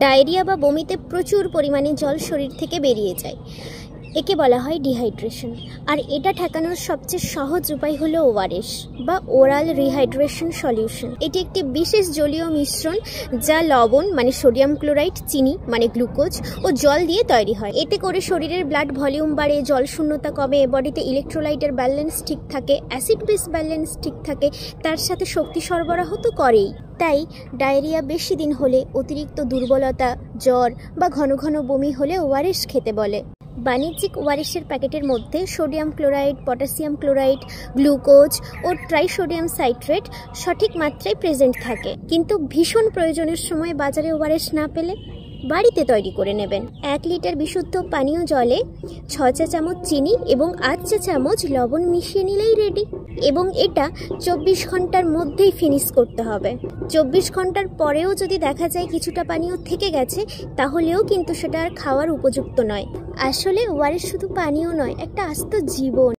Diarrhoea বা বমিতে প্রচুর পরিমাণে জল শরীর থেকে বেরিয়ে যায়, একে বলা হয় ডিহাইড্রেশন। আর এটা ঠেকানোর সবচেয়ে সহজ উপায় হলো ওআরএস বা ওরাল রিহাইড্রেশন সলিউশন। এটি একটি বিশেষ জলীয় মিশ্রণ যা লবণ মানে সোডিয়াম ক্লোরাইড, চিনি মানে গ্লুকোজ ও জল দিয়ে তৈরি হয়। এতে করে শরীরের ব্লাড ভলিউম বাড়ে, জল শূন্যতা কমে, বডিতে ইলেকট্রোলাইটের ব্যালেন্স ঠিক থাকে, অ্যাসিড বেস ব্যালেন্স ঠিক থাকে, তার সাথে শক্তি সরবরাহ তো করেই। তাই ডায়রিয়া বেশি দিন হলে, অতিরিক্ত দুর্বলতা, জ্বর বা ঘন ঘন বমি হলে ওআরএস খেতে বলে। বাণিজ্যিক ওআরএসের প্যাকেটের মধ্যে sodium chloride, potassium chloride, glucose ও ট্রাইসোডিয়াম সাইট্রেট সঠিক মাত্রায় প্রেজেন্ট থাকে। কিন্তু ভীষণ প্রয়োজনের সময় বাজারে ওআরএস না পেলে বাড়িতে তৈরি করে নেবেন। 1 লিটার বিশুদ্ধ পানীয় জলে 6 চা চামচ চিনি এবং 8 চা চামচ লবণ মিশিয়ে নিলেই রেডি। এবং এটা 24 ঘন্টার মধ্যেই ফিনিশ করতে হবে। 24 ঘন্টার পরেও যদি দেখা যায় কিছুটা পানীয় থেকে গেছে, তাহলেও কিন্তু সেটা আর খাওয়ার উপযুক্ত নয়। আসলে ওআরএস শুধু পানীয় নয়, একটা আস্ত জীবন।